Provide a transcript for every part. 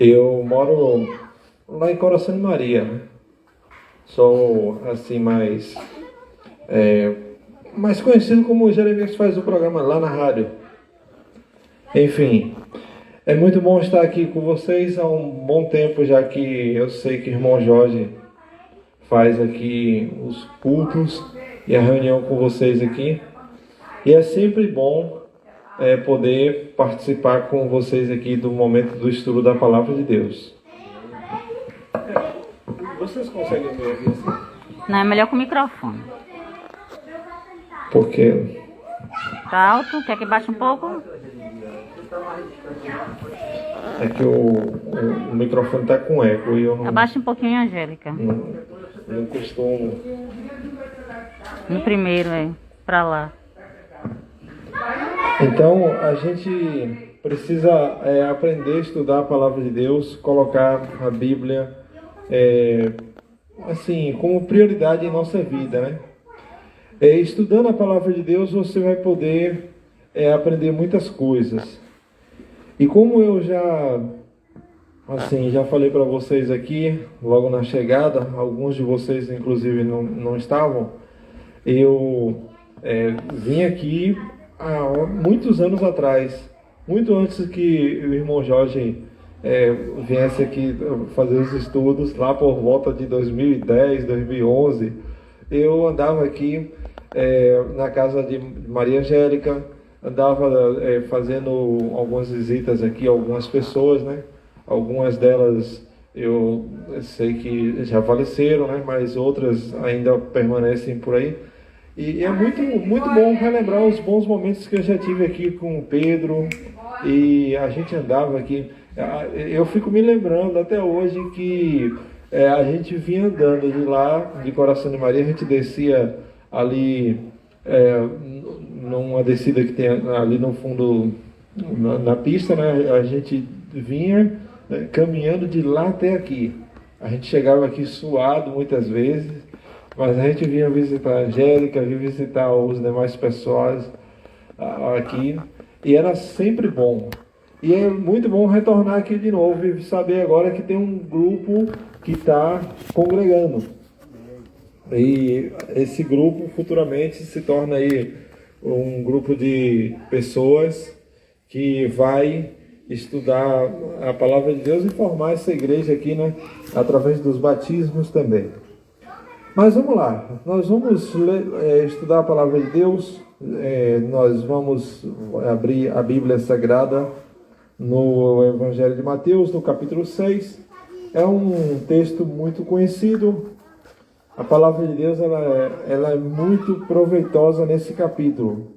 Eu moro lá em Coração de Maria, né? Sou assim mais conhecido como o Jeremias, que faz o programa lá na rádio. Enfim, é muito bom estar aqui com vocês há um bom tempo, já que eu sei que o irmão Jorge faz aqui os cultos e a reunião com vocês aqui. E é sempre bom poder participar com vocês aqui do momento do estudo da Palavra de Deus. Vocês conseguem ver aqui assim? Não, é melhor com o microfone. Por quê? Tá alto? Quer que baixe um pouco? É que o microfone está com eco e eu Abaixa um pouquinho, Angélica. não costumo. No primeiro, pra lá. Então, a gente precisa aprender a estudar a Palavra de Deus, colocar a Bíblia assim, como prioridade em nossa vida, né? Estudando a Palavra de Deus, você vai poder aprender muitas coisas. E como eu já falei para vocês aqui, logo na chegada, alguns de vocês inclusive não estavam, eu vim aqui há muitos anos atrás, muito antes que o irmão Jorge viesse aqui fazer os estudos, lá por volta de 2010, 2011, eu andava aqui na casa de Maria Angélica, andava fazendo algumas visitas aqui a algumas pessoas, né? Algumas delas eu sei que já faleceram, né? Mas outras ainda permanecem por aí. E é muito, muito bom relembrar os bons momentos que eu já tive aqui com o Pedro, e a gente andava aqui. Eu fico me lembrando até hoje que a gente vinha andando de lá, de Coração de Maria, a gente descia ali numa descida que tem ali no fundo, na pista, né? A gente vinha caminhando de lá até aqui. A gente chegava aqui suado muitas vezes, mas a gente vinha visitar a Angélica, vinha visitar os demais pessoas aqui, e era sempre bom. E é muito bom retornar aqui de novo e saber agora que tem um grupo que está congregando. E esse grupo futuramente se torna aí um grupo de pessoas que vai estudar a Palavra de Deus e formar essa igreja aqui, né, através dos batismos também. Mas vamos lá, nós vamos estudar a Palavra de Deus, nós vamos abrir a Bíblia Sagrada no Evangelho de Mateus, no capítulo 6. É um texto muito conhecido. A Palavra de Deus ela é muito proveitosa nesse capítulo.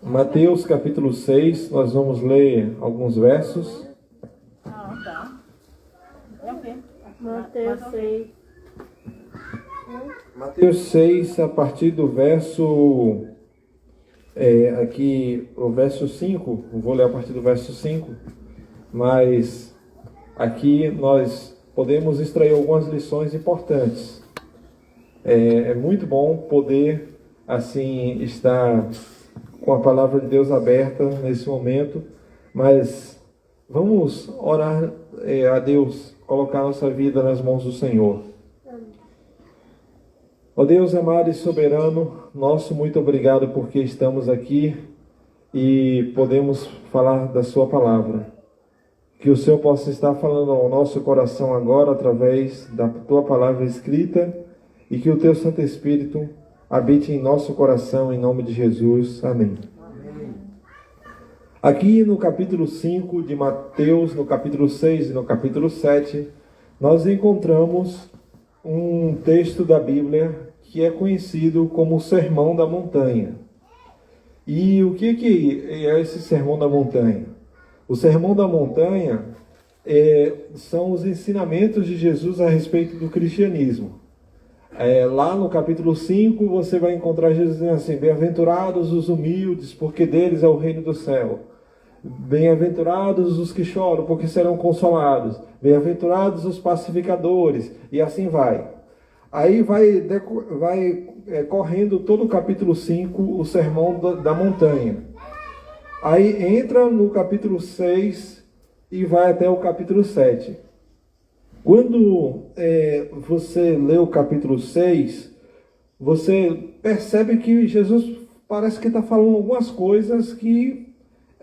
Mateus capítulo 6, nós vamos ler alguns versos. Mateus 6, a partir do verso aqui, o verso 5, eu vou ler a partir do verso 5, mas aqui nós podemos extrair algumas lições importantes. É muito bom poder assim estar com a Palavra de Deus aberta nesse momento, mas vamos orar a Deus, colocar nossa vida nas mãos do Senhor. Ó Deus amado e soberano, nosso muito obrigado porque estamos aqui e podemos falar da sua palavra. Que o Senhor possa estar falando ao nosso coração agora através da tua palavra escrita e que o teu Santo Espírito habite em nosso coração, em nome de Jesus. Amém. Aqui no capítulo 5 de Mateus, no capítulo 6 e no capítulo 7, nós encontramos um texto da Bíblia que é conhecido como o Sermão da Montanha. E o que é esse Sermão da Montanha? O Sermão da Montanha são os ensinamentos de Jesus a respeito do cristianismo. Lá no capítulo 5 você vai encontrar Jesus dizendo assim: bem-aventurados os humildes, porque deles é o reino do céu. Bem-aventurados os que choram, porque serão consolados. Bem-aventurados os pacificadores, e assim vai. Aí vai correndo todo o capítulo 5, o Sermão da Montanha. Aí entra no capítulo 6 e vai até o capítulo 7. Quando você lê o capítulo 6, você percebe que Jesus parece que está falando algumas coisas que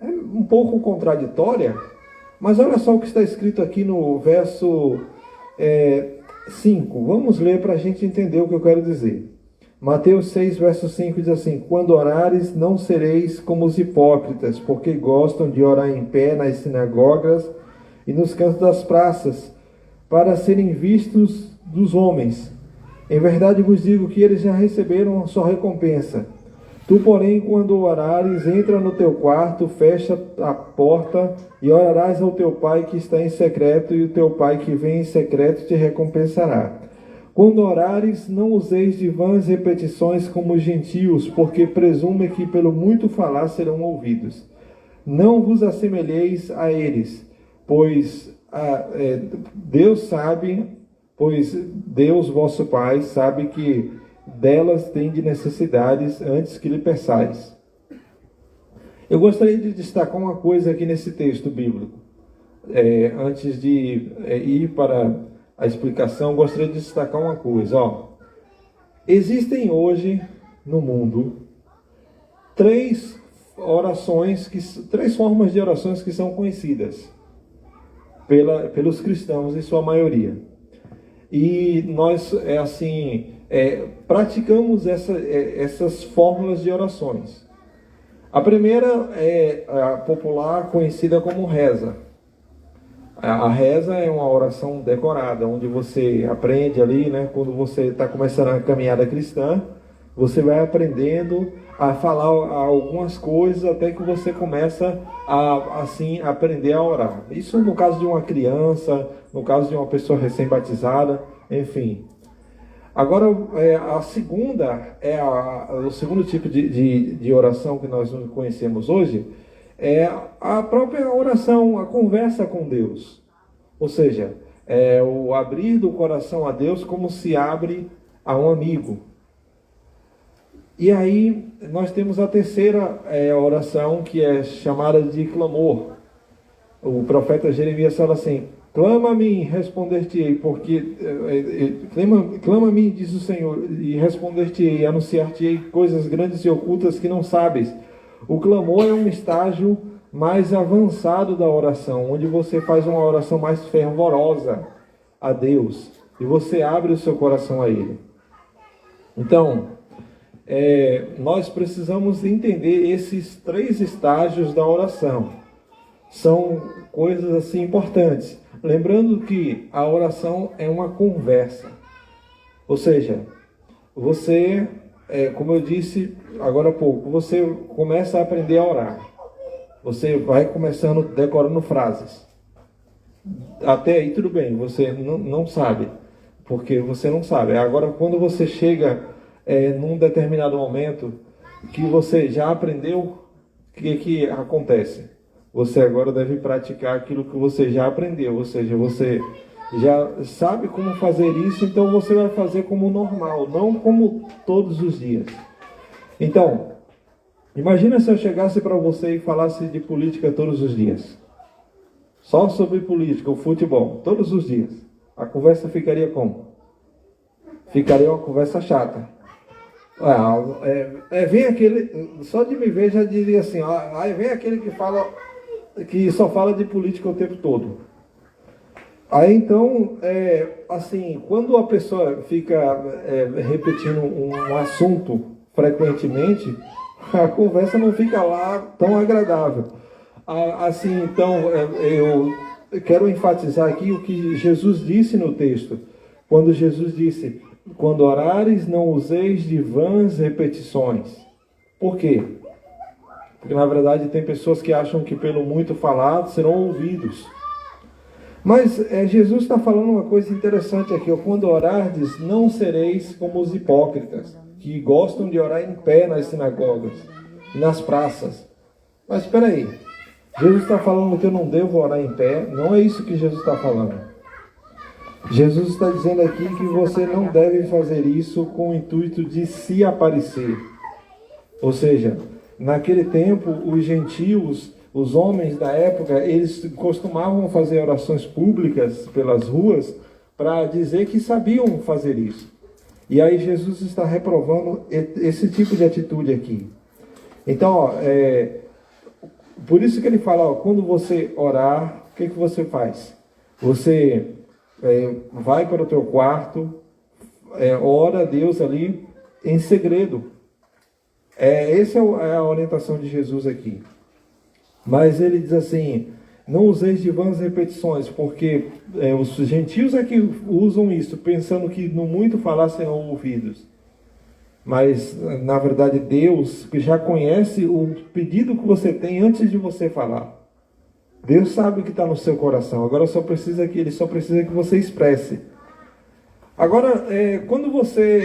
é um pouco contraditória, mas olha só o que está escrito aqui no verso 5. Vamos ler para a gente entender o que eu quero dizer. Mateus 6, verso 5 diz assim: quando orares, não sereis como os hipócritas, porque gostam de orar em pé nas sinagogas e nos cantos das praças, para serem vistos dos homens. Em verdade vos digo que eles já receberam a sua recompensa. Tu, porém, quando orares, entra no teu quarto, fecha a porta e orarás ao teu pai que está em secreto, e o teu pai que vem em secreto te recompensará. Quando orares, não useis de vãs repetições como os gentios, porque presumem que pelo muito falar serão ouvidos. Não vos assemelheis a eles, pois Deus vosso Pai sabe que delas tendes necessidades antes que lhe peçais. Eu gostaria de destacar uma coisa aqui nesse texto bíblico. Antes de ir para a explicação, gostaria de destacar uma coisa. Existem hoje no mundo três formas de orações que são conhecidas pelos cristãos em sua maioria. E nós praticamos essas fórmulas de orações. A primeira é a popular, conhecida como reza. A reza é uma oração decorada, onde você aprende ali, né? Quando você está começando a caminhada cristã, você vai aprendendo a falar algumas coisas até que você começa a aprender a orar. Isso no caso de uma criança, no caso de uma pessoa recém-batizada, enfim. Agora, o segundo tipo de oração que nós conhecemos hoje é a própria oração, a conversa com Deus. Ou seja, o abrir do coração a Deus como se abre a um amigo. E aí nós temos a terceira oração, que é chamada de clamor. O profeta Jeremias fala assim: clama-me e responder-te-ei, porque clama-me, diz o Senhor, e responder-te-ei, anunciar-te-ei coisas grandes e ocultas que não sabes. O clamor é um estágio mais avançado da oração, onde você faz uma oração mais fervorosa a Deus e você abre o seu coração a Ele. Então, nós precisamos entender esses três estágios da oração. São coisas assim importantes. Lembrando que a oração é uma conversa. Ou seja, você, como eu disse agora há pouco, você começa a aprender a orar. Você vai começando decorando frases. Até aí tudo bem, você não sabe, porque você não sabe. Agora, quando você chega num determinado momento que você já aprendeu, o que acontece? Você agora deve praticar aquilo que você já aprendeu, ou seja, você já sabe como fazer isso, então você vai fazer como normal, não como todos os dias. Então, imagina se eu chegasse para você e falasse de política todos os dias. Só sobre política, o futebol, todos os dias. A conversa ficaria como? Ficaria uma conversa chata. Vem aquele, só de me ver já diria assim, aí vem aquele que só fala de política o tempo todo. Aí então, quando a pessoa fica repetindo um assunto frequentemente, a conversa não fica lá tão agradável. Então, eu quero enfatizar aqui o que Jesus disse no texto. Quando Jesus disse: quando orares, não useis de vãs repetições. Por quê? Porque na verdade tem pessoas que acham que pelo muito falar serão ouvidos. Mas Jesus está falando uma coisa interessante aqui. Quando orardes, não sereis como os hipócritas, que gostam de orar em pé nas sinagogas e nas praças. Mas espera aí, Jesus está falando que eu não devo orar em pé? Não é isso que Jesus está falando. Jesus está dizendo aqui que você não deve fazer isso com o intuito de se aparecer. Ou seja, naquele tempo, os gentios, os homens da época, eles costumavam fazer orações públicas pelas ruas para dizer que sabiam fazer isso. E aí Jesus está reprovando esse tipo de atitude aqui. Então, ó, por isso que ele fala, ó, quando você orar, o que você faz? Você vai para o teu quarto, ora a Deus ali em segredo. Essa é a orientação de Jesus aqui. Mas ele diz assim, não useis de vãs repetições, porque os gentios é que usam isso, pensando que no muito falar serão ouvidos. Mas, na verdade, Deus já conhece o pedido que você tem antes de você falar. Deus sabe o que está no seu coração. Agora Ele só precisa que você expresse. Agora, quando você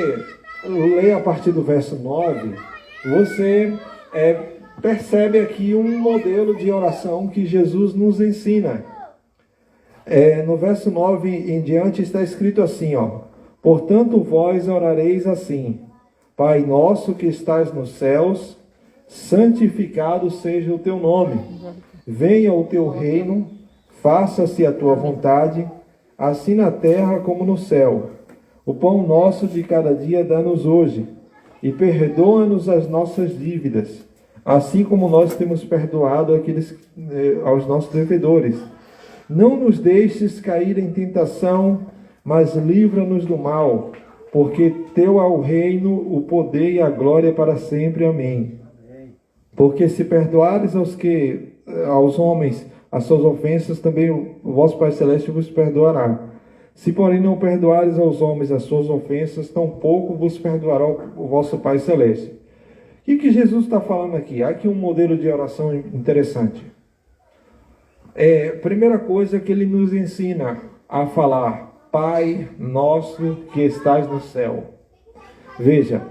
lê a partir do verso 9, você percebe aqui um modelo de oração que Jesus nos ensina. No verso 9 em diante está escrito assim, ó: portanto vós orareis assim: Pai nosso que estás nos céus, santificado seja o teu nome. Venha o teu reino, faça-se a tua vontade, assim na terra como no céu. O pão nosso de cada dia dá-nos hoje, e perdoa-nos as nossas dívidas, assim como nós temos perdoado aos nossos devedores. Não nos deixes cair em tentação, mas livra-nos do mal, porque teu é o reino, o poder e a glória para sempre. Amém. Porque se perdoares aos homens as suas ofensas, também o vosso Pai Celeste vos perdoará. Se, porém, não perdoares aos homens as suas ofensas, tampouco vos perdoará o vosso Pai Celeste. O que Jesus está falando aqui? Há aqui um modelo de oração interessante. Primeira coisa que ele nos ensina a falar: Pai nosso que estás no céu. Veja,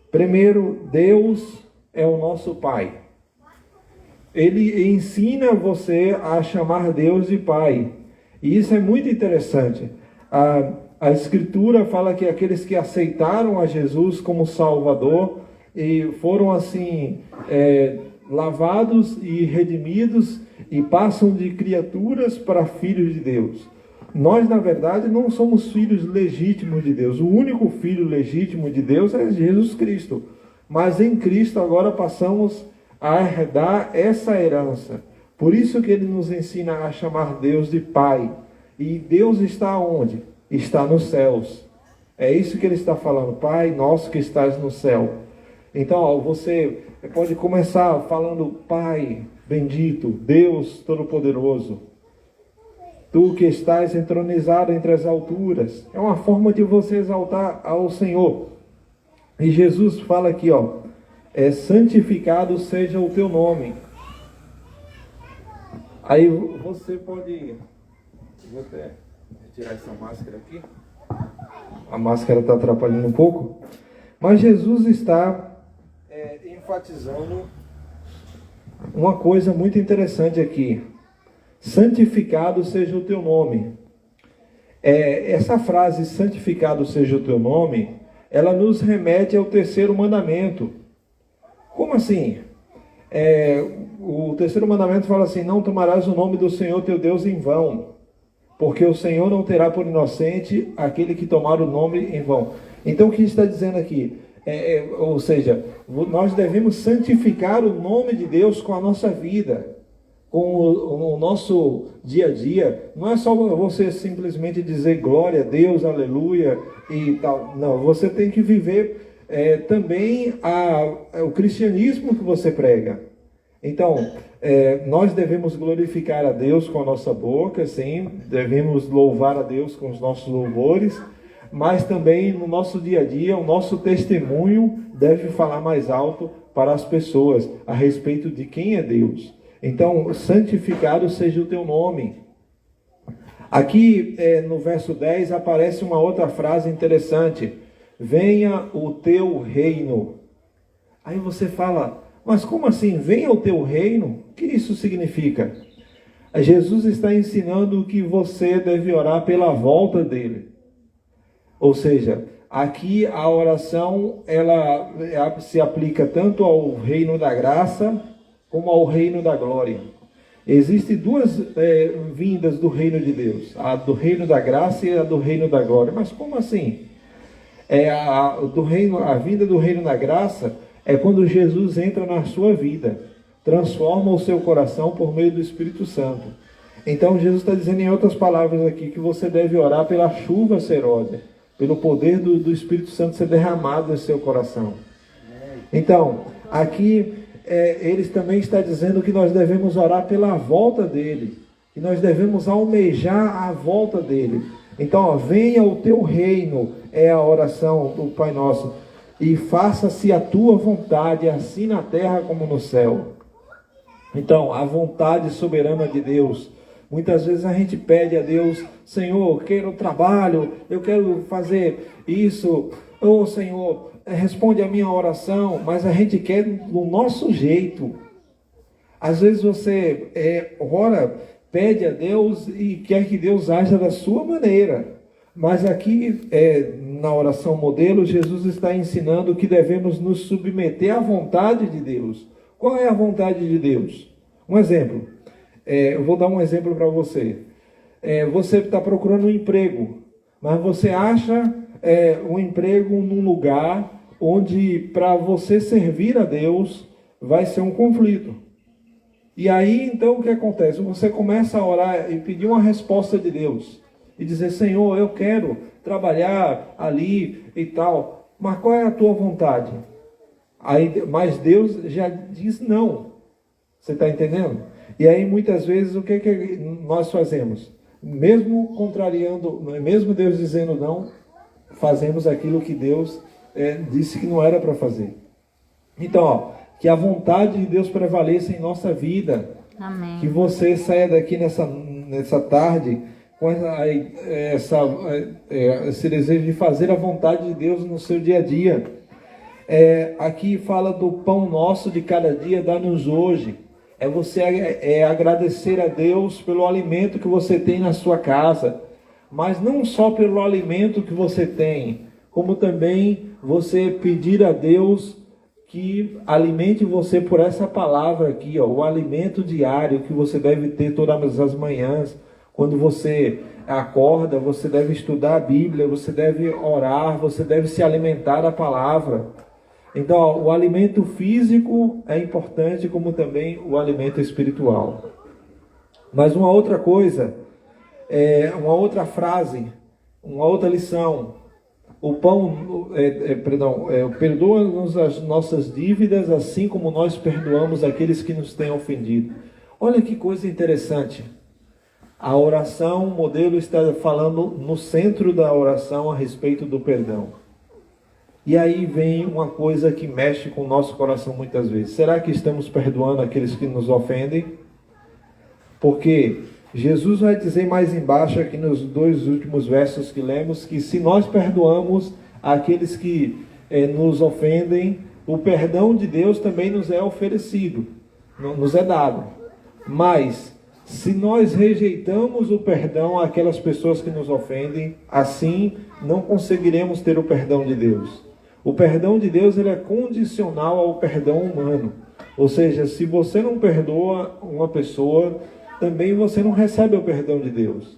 primeiro, Deus é o nosso Pai. Ele ensina você a chamar Deus de Pai. E isso é muito interessante. A Escritura fala que aqueles que aceitaram a Jesus como Salvador e foram assim lavados e redimidos e passam de criaturas para filhos de Deus. Nós, na verdade, não somos filhos legítimos de Deus. O único filho legítimo de Deus é Jesus Cristo. Mas em Cristo agora passamos a herdar essa herança. Por isso que ele nos ensina a chamar Deus de Pai. E Deus está onde? Está nos céus. É isso que ele está falando. Pai nosso que estás no céu. Então, você pode começar falando: Pai bendito, Deus Todo-Poderoso, Tu que estás entronizado entre as alturas. É uma forma de você exaltar ao Senhor. E Jesus fala aqui, ó: santificado seja o teu nome. Aí você pode... Vou até tirar essa máscara aqui. A máscara está atrapalhando um pouco. Mas Jesus está enfatizando uma coisa muito interessante aqui. Santificado seja o teu nome. Essa frase, santificado seja o teu nome, ela nos remete ao terceiro mandamento. Como assim? O terceiro mandamento fala assim: não tomarás o nome do Senhor teu Deus em vão, porque o Senhor não terá por inocente aquele que tomar o nome em vão. Então o que está dizendo aqui? Ou seja, nós devemos santificar o nome de Deus com a nossa vida, com o nosso dia a dia. Não é só você simplesmente dizer glória a Deus, aleluia e tal. Não, você tem que viver também o cristianismo que você prega. Então, nós devemos glorificar a Deus com a nossa boca, sim, devemos louvar a Deus com os nossos louvores, mas também no nosso dia a dia, o nosso testemunho deve falar mais alto para as pessoas a respeito de quem é Deus. Então, santificado seja o teu nome. Aqui no verso 10 aparece uma outra frase interessante: venha o teu reino. Aí você fala: mas como assim? Venha o teu reino? O que isso significa? Jesus está ensinando que você deve orar pela volta dele. Ou seja, aqui a oração ela se aplica tanto ao reino da graça como ao reino da glória. Existem duas vindas do reino de Deus, a do reino da graça e a do reino da glória. Mas como assim? A vinda do reino da graça é quando Jesus entra na sua vida, transforma o seu coração por meio do Espírito Santo. Então Jesus está dizendo em outras palavras aqui que você deve orar pela chuva seródia, pelo poder do Espírito Santo ser derramado em seu coração. Então, aqui eles também está dizendo que nós devemos orar pela volta dele, que nós devemos almejar a volta dele. Então, ó, venha o teu reino, é a oração do Pai Nosso, e faça-se a tua vontade, assim na terra como no céu. Então, a vontade soberana de Deus. Muitas vezes a gente pede a Deus, Senhor, eu quero trabalho, eu quero fazer isso, ô Senhor, responde a minha oração, mas a gente quer do nosso jeito. Às vezes você ora, pede a Deus e quer que Deus haja da sua maneira. Mas aqui, na oração modelo, Jesus está ensinando que devemos nos submeter à vontade de Deus. Qual é a vontade de Deus? Um exemplo. Eu vou dar um exemplo para você. Você está procurando um emprego, mas você acha um emprego num lugar onde para você servir a Deus vai ser um conflito. E aí então o que acontece? Você começa a orar e pedir uma resposta de Deus. E dizer, Senhor, eu quero trabalhar ali e tal. Mas qual é a tua vontade? Mas Deus já diz não. Você está entendendo? E aí muitas vezes o que nós fazemos? Mesmo contrariando, mesmo Deus dizendo não, fazemos aquilo que Deus disse que não era para fazer. Então, ó, que a vontade de Deus prevaleça em nossa vida. Amém. Que você saia daqui nessa tarde com esse desejo de fazer a vontade de Deus no seu dia a dia. Aqui fala do pão nosso de cada dia, dá-nos hoje. Você agradecer a Deus pelo alimento que você tem na sua casa, mas não só pelo alimento que você tem, como também você pedir a Deus que alimente você por essa palavra aqui, ó, o alimento diário que você deve ter todas as manhãs. Quando você acorda, você deve estudar a Bíblia, você deve orar, você deve se alimentar da palavra. Então, ó, o alimento físico é importante, como também o alimento espiritual. Mas uma outra coisa, uma outra frase, uma outra lição. O pão, perdoa-nos as nossas dívidas, assim como nós perdoamos aqueles que nos têm ofendido. Olha que coisa interessante. A oração, o modelo está falando no centro da oração a respeito do perdão. E aí vem uma coisa que mexe com o nosso coração muitas vezes. Será que estamos perdoando aqueles que nos ofendem? Porque Jesus vai dizer mais embaixo, aqui nos 2 últimos versos que lemos, que se nós perdoamos aqueles que nos ofendem, o perdão de Deus também nos é oferecido, nos é dado. Mas, se nós rejeitamos o perdão àquelas pessoas que nos ofendem, assim não conseguiremos ter o perdão de Deus. O perdão de Deus ele é condicional ao perdão humano. Ou seja, se você não perdoa uma pessoa, também você não recebe o perdão de Deus.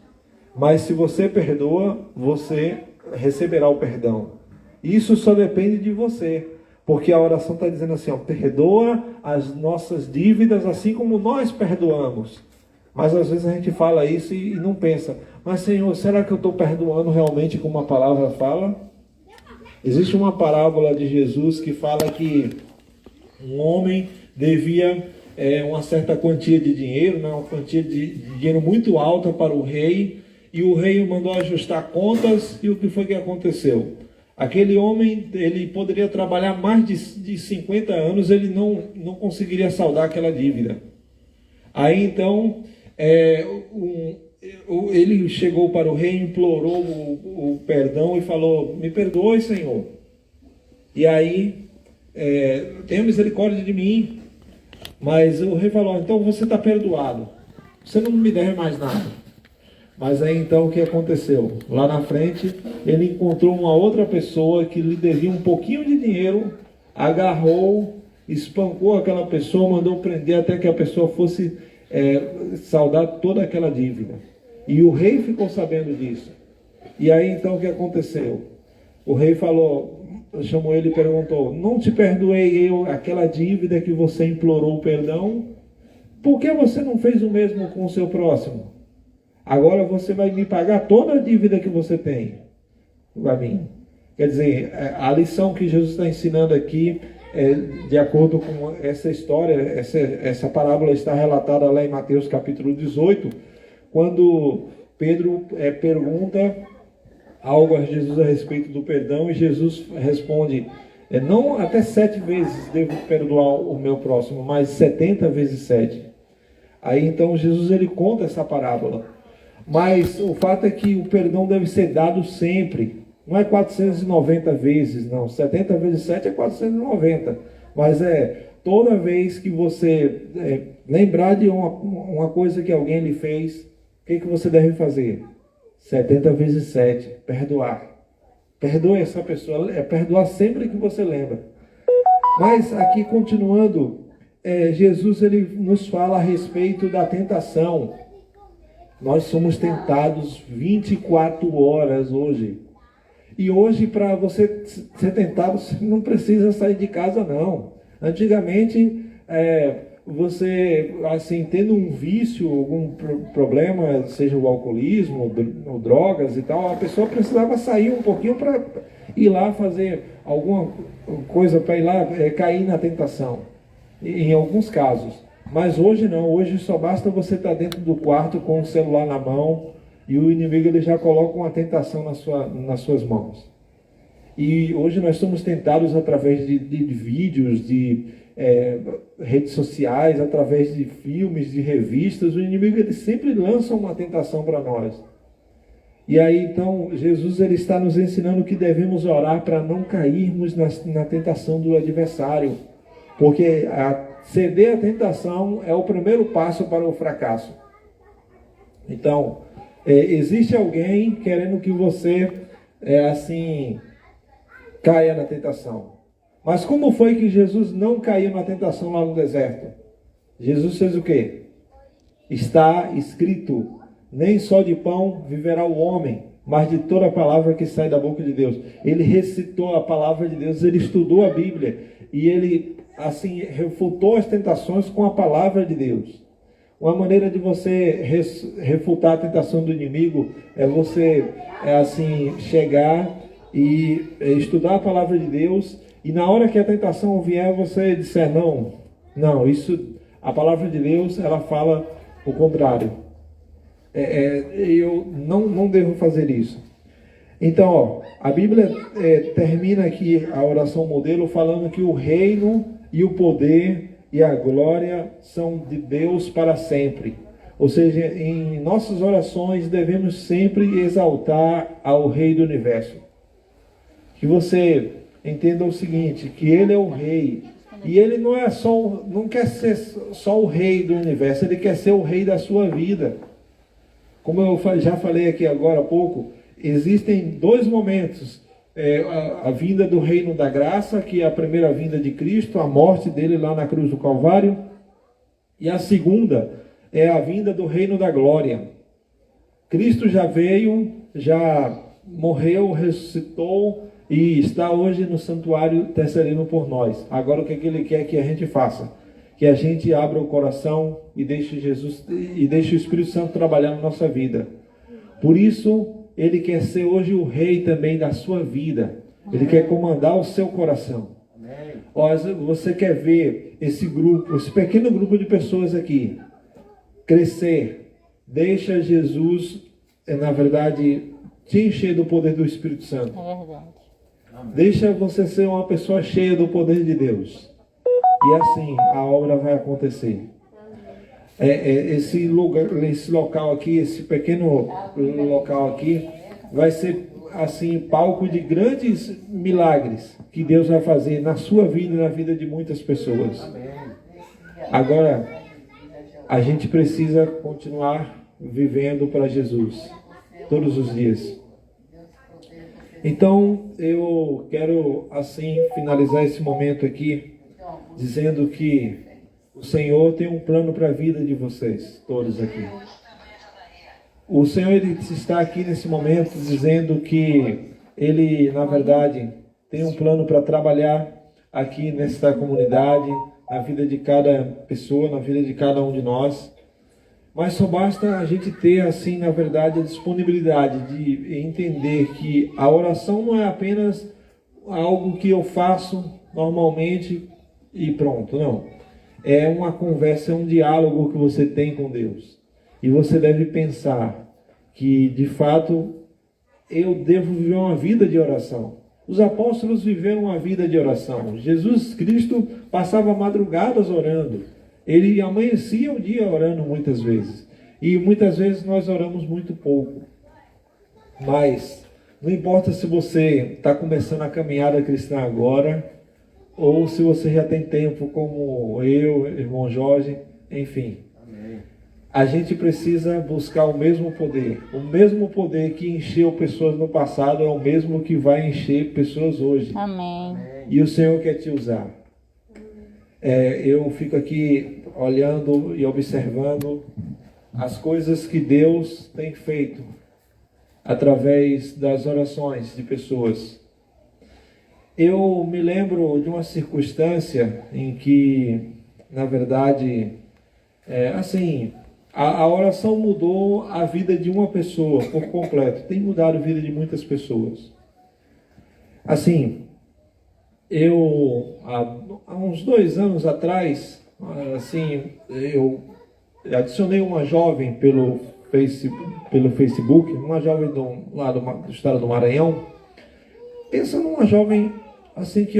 Mas se você perdoa, você receberá o perdão. Isso só depende de você. Porque a oração está dizendo assim, ó, perdoa as nossas dívidas assim como nós perdoamos. Mas às vezes a gente fala isso e não pensa, mas Senhor, será que eu estou perdoando realmente como a palavra fala? Existe uma parábola de Jesus que fala que um homem devia uma certa quantia de dinheiro, né, uma quantia de dinheiro muito alta para o rei, e o rei mandou ajustar contas, e o que foi que aconteceu? Aquele homem, ele poderia trabalhar mais de 50 anos, ele não conseguiria saldar aquela dívida. Aí então, ele chegou para o rei, implorou o perdão e falou, me perdoe, Senhor. E aí, tenha misericórdia de mim. Mas o rei falou, então você está perdoado. Você não me deve mais nada. Mas aí então o que aconteceu? Lá na frente, ele encontrou uma outra pessoa que lhe devia um pouquinho de dinheiro, agarrou, espancou aquela pessoa, mandou prender até que a pessoa fosse saldar toda aquela dívida. E o rei ficou sabendo disso. E aí então o que aconteceu? O rei chamou ele e perguntou: não te perdoei eu aquela dívida que você implorou perdão? Por que você não fez o mesmo com o seu próximo? Agora você vai me pagar toda a dívida que você tem a mim. Quer dizer, a lição que Jesus está ensinando aqui, de acordo com essa história, essa parábola está relatada lá em Mateus capítulo 18, quando Pedro pergunta algo a Jesus a respeito do perdão, e Jesus responde: não até 7 vezes devo perdoar o meu próximo, mas 70 vezes 7. Aí então Jesus ele conta essa parábola. Mas o fato é que o perdão deve ser dado sempre. Não é 490 vezes, não. 70 vezes 7 é 490. Mas toda vez que você lembrar de uma coisa que alguém lhe fez, o que você deve fazer? 70 vezes 7, perdoar. Perdoe essa pessoa, perdoar sempre que você lembra. Mas aqui continuando, Jesus ele nos fala a respeito da tentação. Nós somos tentados 24 horas hoje. E hoje, para você ser tentado, você não precisa sair de casa, não. Antigamente, você, assim, tendo um vício, algum problema, seja o alcoolismo, ou drogas e tal, a pessoa precisava sair um pouquinho para ir lá fazer alguma coisa, para ir lá cair na tentação. Em alguns casos. Mas hoje não, hoje só basta você estar dentro do quarto com o celular na mão e o inimigo ele já coloca uma tentação nas suas mãos. E hoje nós somos tentados através de vídeos, de redes sociais, através de filmes, de revistas. O inimigo ele sempre lança uma tentação para nós. E aí então Jesus ele está nos ensinando que devemos orar para não cairmos na tentação do adversário. Porque ceder à tentação é o primeiro passo para o fracasso. Então, existe alguém querendo que você, caia na tentação. Mas como foi que Jesus não caiu na tentação lá no deserto? Jesus fez o quê? Está escrito: nem só de pão viverá o homem, mas de toda a palavra que sai da boca de Deus. Ele recitou a palavra de Deus, ele estudou a Bíblia, e ele refutou as tentações com a palavra de Deus. Uma maneira de você refutar a tentação do inimigo é você chegar e estudar a palavra de Deus, e na hora que a tentação vier, você disser: não, isso, a palavra de Deus, ela fala o contrário. Eu não devo fazer isso. Então, a Bíblia termina aqui a oração modelo falando que o reino e o poder e a glória são de Deus para sempre. Ou seja, em nossas orações devemos sempre exaltar ao Rei do Universo. Que você entenda o seguinte, que Ele é o Rei. E Ele não quer ser só o Rei do Universo, Ele quer ser o Rei da sua vida. Como eu já falei aqui agora há pouco, existem 2 momentos. A vinda do reino da graça, que é a primeira vinda de Cristo, a morte dele lá na cruz do Calvário. E a segunda é a vinda do reino da glória. Cristo já veio, já morreu, ressuscitou e está hoje no santuário intercedendo por nós. Agora o que Ele quer que a gente faça? Que a gente abra o coração e deixe o Espírito Santo trabalhar na nossa vida. Por isso, Ele quer ser hoje o rei também da sua vida. Ele quer comandar o seu coração. Você quer ver esse pequeno grupo de pessoas aqui crescer? Deixa Jesus, na verdade, te encher do poder do Espírito Santo. É verdade. Deixa você ser uma pessoa cheia do poder de Deus. E assim a obra vai acontecer. Esse local aqui, esse pequeno local aqui, vai ser palco de grandes milagres que Deus vai fazer na sua vida e na vida de muitas pessoas. Agora, a gente precisa continuar vivendo para Jesus todos os dias. Então, eu quero assim finalizar esse momento aqui dizendo que o Senhor tem um plano para a vida de vocês, todos aqui. O Senhor ele está aqui nesse momento dizendo que Ele, na verdade, tem um plano para trabalhar aqui nesta comunidade, na vida de cada pessoa, na vida de cada um de nós. Mas só basta a gente ter, assim, na verdade, a disponibilidade de entender que a oração não é apenas algo que eu faço normalmente e pronto, não. É uma conversa, é um diálogo que você tem com Deus. E você deve pensar que, de fato, eu devo viver uma vida de oração. Os apóstolos viveram uma vida de oração. Jesus Cristo passava madrugadas orando. Ele amanhecia o dia orando muitas vezes. E muitas vezes nós oramos muito pouco. Mas não importa se você está começando a caminhada cristã agora, ou se você já tem tempo como eu, irmão Jorge, enfim. A gente precisa buscar o mesmo poder. O mesmo poder que encheu pessoas no passado é o mesmo que vai encher pessoas hoje. Amém. E o Senhor quer te usar. Eu fico aqui olhando e observando as coisas que Deus tem feito através das orações de pessoas. Eu me lembro de uma circunstância em que, na verdade, a oração mudou a vida de uma pessoa por completo. Tem mudado a vida de muitas pessoas. Assim, eu, há uns 2 anos atrás, eu adicionei uma jovem pelo Facebook, uma jovem lá do estado do Maranhão. Pensa numa jovem assim que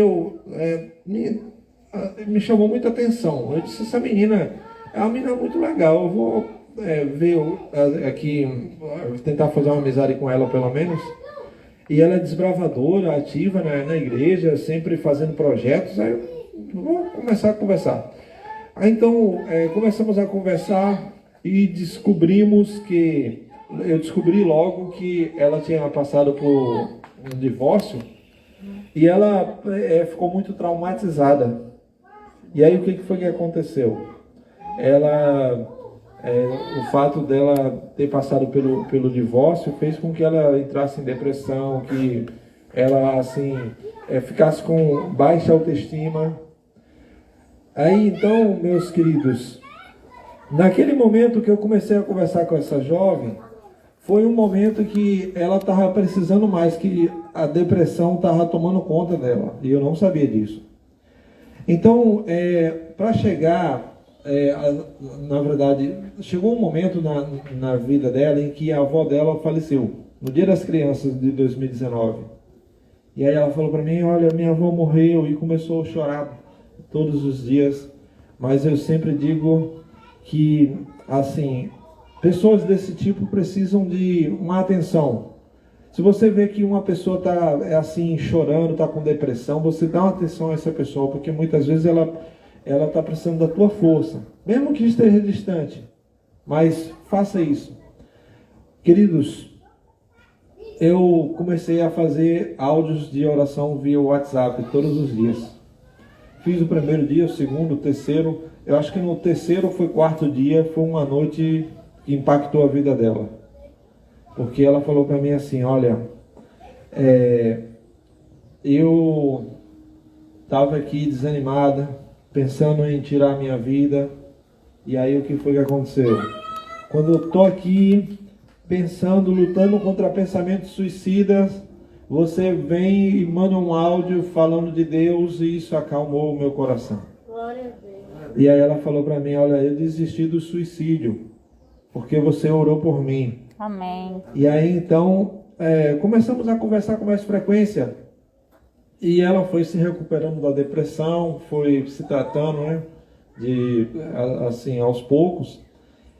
me chamou muita atenção. Eu disse, essa menina é uma menina muito legal, eu vou ver aqui, tentar fazer uma amizade com ela pelo menos. E ela é desbravadora, ativa na igreja, sempre fazendo projetos. Aí eu vou começar a conversar. Aí então começamos a conversar e eu descobri logo que ela tinha passado por um divórcio e ela ficou muito traumatizada. E aí o que foi que aconteceu? O fato dela ter passado pelo divórcio fez com que ela entrasse em depressão, que ela ficasse com baixa autoestima. Aí então, meus queridos, naquele momento que eu comecei a conversar com essa jovem, foi um momento que ela estava precisando mais, que a depressão estava tomando conta dela, e eu não sabia disso. Então, para chegar, na verdade, chegou um momento na vida dela em que a avó dela faleceu, no Dia das Crianças de 2019. E aí ela falou para mim, olha, minha avó morreu, e começou a chorar todos os dias. Mas eu sempre digo que, assim, pessoas desse tipo precisam de uma atenção. Se você vê que uma pessoa está chorando, está com depressão, você dá uma atenção a essa pessoa, porque muitas vezes ela está precisando da tua força, mesmo que esteja distante, mas faça isso. Queridos, eu comecei a fazer áudios de oração via WhatsApp todos os dias. Fiz o primeiro dia, o segundo, o terceiro, eu acho que no terceiro ou foi quarto dia, foi uma noite que impactou a vida dela. Porque ela falou para mim assim, olha, eu estava aqui desanimada, pensando em tirar a minha vida, e aí o que foi que aconteceu? Quando eu estou aqui pensando, lutando contra pensamentos suicidas, você vem e manda um áudio falando de Deus, e isso acalmou o meu coração. Glória a Deus. E aí ela falou para mim, olha, eu desisti do suicídio, porque você orou por mim. Amém. E aí então começamos a conversar com mais frequência. E ela foi se recuperando da depressão, foi se tratando, aos poucos.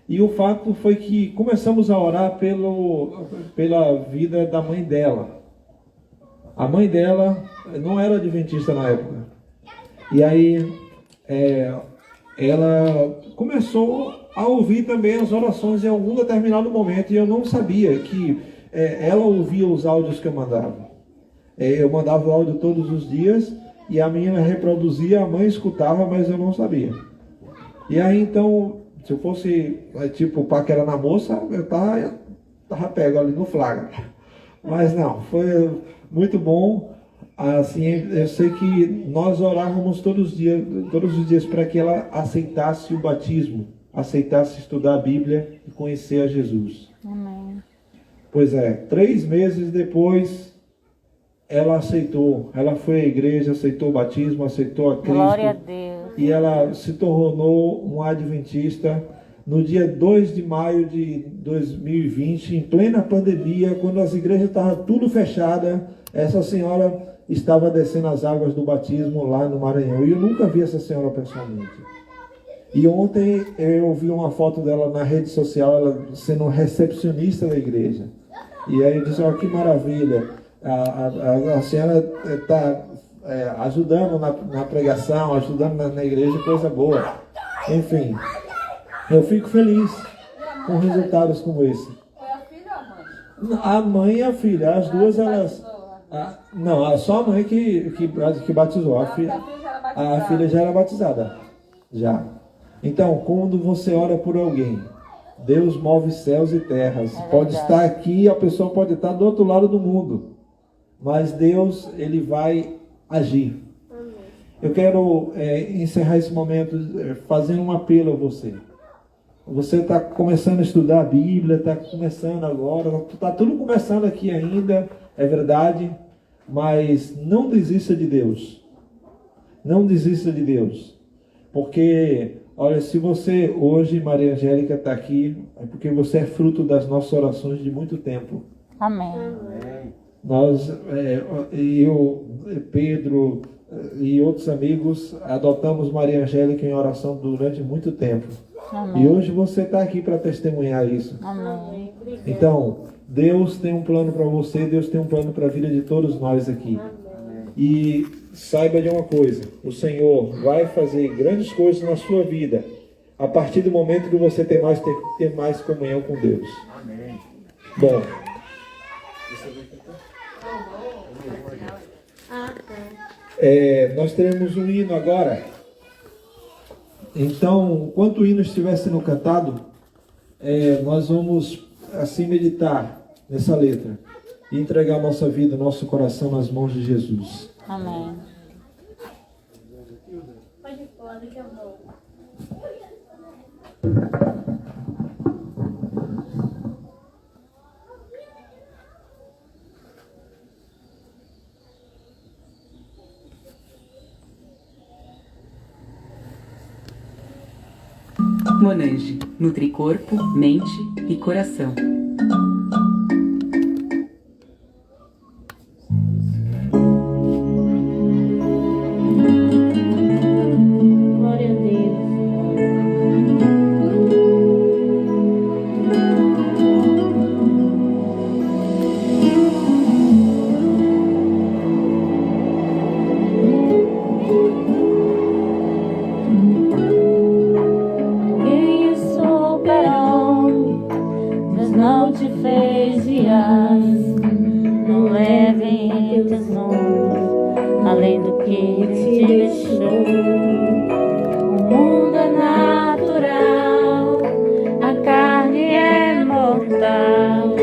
E o fato foi que começamos a orar pela vida da mãe dela. A mãe dela não era adventista na época. E aí ela começou a ouvir também as orações em algum determinado momento, e eu não sabia que ela ouvia os áudios que eu mandava. Eu mandava o áudio todos os dias, e a menina reproduzia, a mãe escutava, mas eu não sabia. E aí então, se eu fosse tipo paquera na moça, eu tava pego ali no flagra. Mas não, foi muito bom. Assim, eu sei que nós orávamos todos os dias para que ela aceitasse o batismo, aceitasse estudar a Bíblia e conhecer a Jesus. Amém. Pois é, 3 meses depois, ela aceitou. Ela foi à igreja, aceitou o batismo, aceitou a Cristo. Glória a Deus. E ela se tornou um adventista no dia 2 de maio de 2020, em plena pandemia, quando as igrejas estavam tudo fechadas. Essa senhora estava descendo as águas do batismo lá no Maranhão. E eu nunca vi essa senhora pessoalmente. E ontem eu vi uma foto dela na rede social, ela sendo recepcionista da igreja. E aí eu disse, olha que maravilha, a senhora está ajudando na pregação, ajudando na igreja, coisa boa. Enfim, eu fico feliz com resultados como esse. Foi a filha ou a mãe? A mãe e a filha, as duas elas... Não, só a mãe que batizou. A filha já era batizada. Já. Então, quando você ora por alguém, Deus move céus e terras. Pode estar aqui, a pessoa pode estar do outro lado do mundo. Mas Deus, Ele vai agir. Eu quero encerrar esse momento fazendo um apelo a você. Você está começando a estudar a Bíblia, está começando agora, está tudo começando aqui ainda, é verdade, mas não desista de Deus. Não desista de Deus. Porque, olha, se você hoje, Maria Angélica, está aqui, é porque você é fruto das nossas orações de muito tempo. Amém. Nós, eu, Pedro e outros amigos, adotamos Maria Angélica em oração durante muito tempo. Amém. E hoje você está aqui para testemunhar isso. Amém. Então, Deus tem um plano para você, Deus tem um plano para a vida de todos nós aqui. E saiba de uma coisa, o Senhor vai fazer grandes coisas na sua vida, a partir do momento que você ter mais comunhão com Deus. Bom, nós teremos um hino agora. Então, enquanto o hino estiver sendo cantado, nós vamos assim meditar nessa letra e entregar nossa vida, nosso coração nas mãos de Jesus. Amém. Pode pôr, que eu vou. Monange, nutre corpo, mente e coração. Glória a Deus. Quem sou super-homem, mas não te fez viagem. Não leve em teus ombros, além do que te deixou. O mundo é natural, a carne é mortal.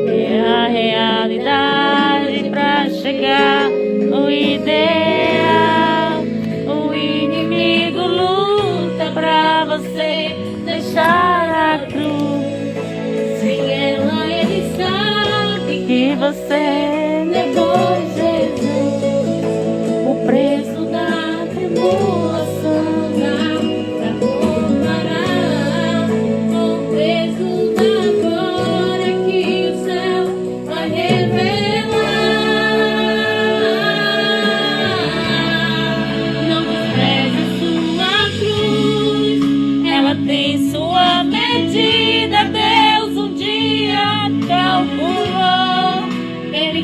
É a realidade pra chegar no ideal. O inimigo luta pra você deixar a cruz. Sem ela ele sabe que você negou Jesus. O preço da tribulação já tornará. O peso da glória que o céu vai revelar. Não despreze sua cruz, ela tem sua medida. Deus um dia calculou, Ele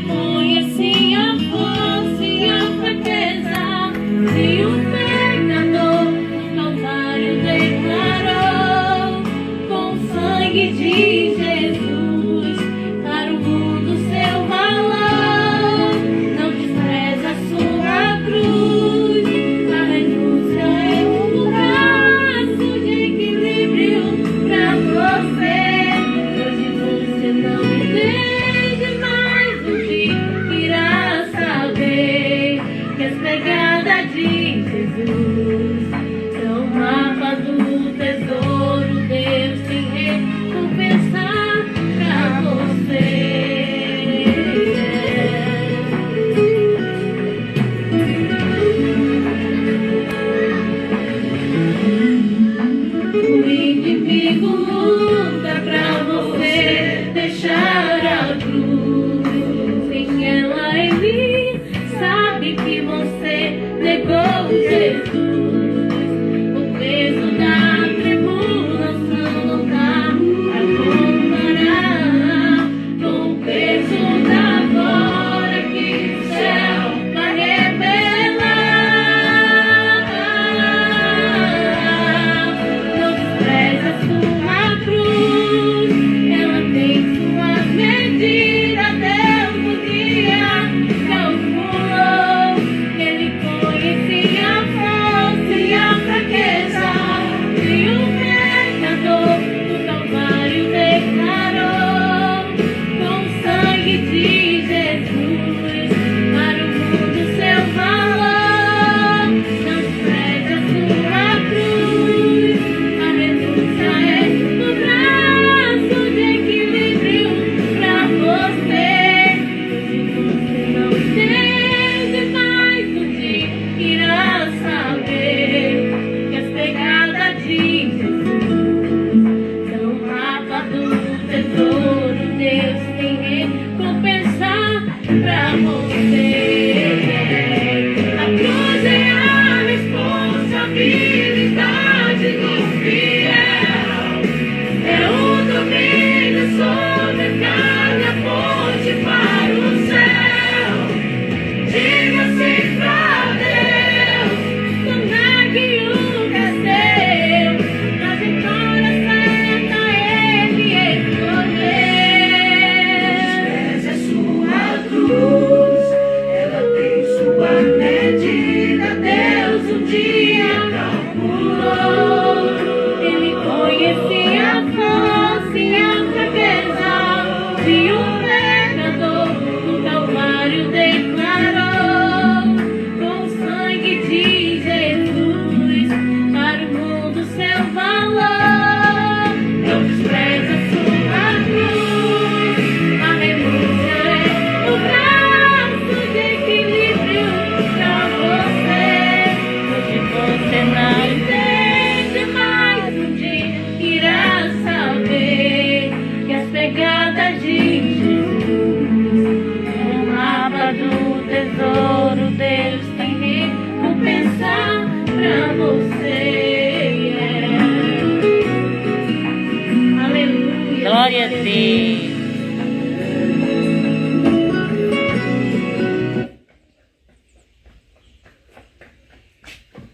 Glória a Deus.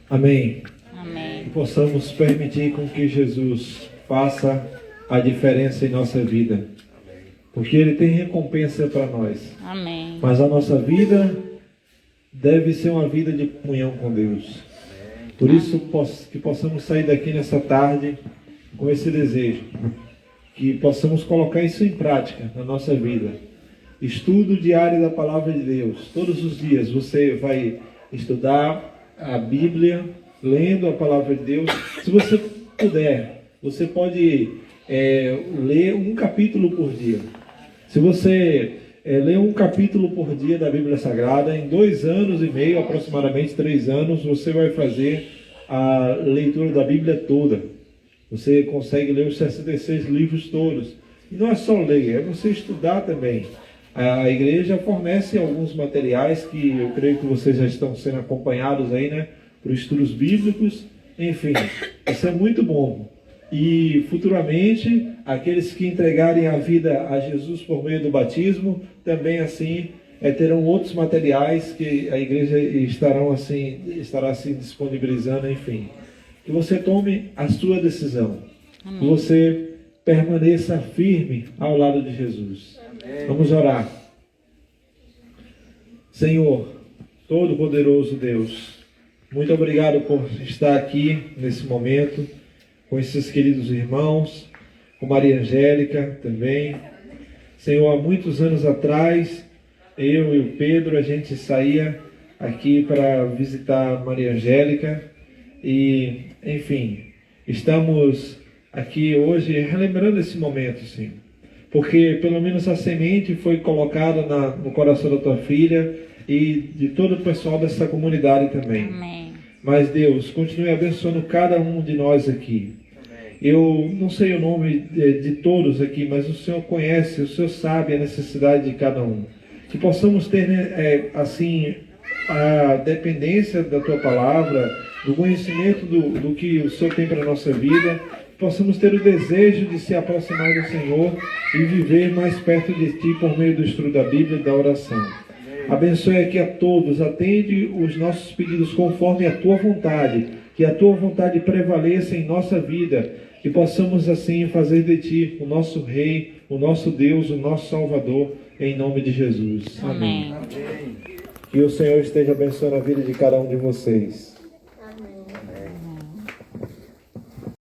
Amém. Amém. Que possamos permitir com que Jesus faça a diferença em nossa vida. Porque Ele tem recompensa para nós. Amém. Mas a nossa vida deve ser uma vida de comunhão com Deus. Por isso que possamos sair daqui nessa tarde com esse desejo. Que possamos colocar isso em prática na nossa vida. Estudo diário da Palavra de Deus. Todos os dias você vai estudar a Bíblia, lendo a Palavra de Deus. Se você puder, você pode ler um capítulo por dia. Se você ler um capítulo por dia da Bíblia Sagrada, em 2 anos e meio, aproximadamente 3 anos, você vai fazer a leitura da Bíblia toda. Você consegue ler os 66 livros todos. E não é só ler, é você estudar também. A igreja fornece alguns materiais que eu creio que vocês já estão sendo acompanhados aí, né? Por estudos bíblicos. Enfim, isso é muito bom. E futuramente, aqueles que entregarem a vida a Jesus por meio do batismo, também assim terão outros materiais que a igreja estará assim disponibilizando, enfim. Que você tome a sua decisão. Amém. Que você permaneça firme ao lado de Jesus. Amém. Vamos orar. Senhor, Todo-Poderoso Deus, muito obrigado por estar aqui nesse momento, com esses queridos irmãos, com Maria Angélica também. Senhor, há muitos anos atrás, eu e o Pedro, a gente saía aqui para visitar Maria Angélica e, enfim, estamos aqui hoje relembrando esse momento, sim. Porque pelo menos a semente foi colocada no coração da tua filha e de todo o pessoal dessa comunidade também. Amém. Mas Deus, continue abençoando cada um de nós aqui. Eu não sei o nome de todos aqui, mas o Senhor conhece, o Senhor sabe a necessidade de cada um. Que possamos ter, assim, a dependência da Tua Palavra, do conhecimento do que o Senhor tem para a nossa vida. Que possamos ter o desejo de se aproximar do Senhor e viver mais perto de Ti por meio do estudo da Bíblia e da oração. Abençoe aqui a todos, atende os nossos pedidos conforme a Tua vontade. Que a Tua vontade prevaleça em nossa vida. Que possamos assim fazer de Ti o nosso Rei, o nosso Deus, o nosso Salvador, em nome de Jesus. Amém. Que o Senhor esteja abençoando a vida de cada um de vocês.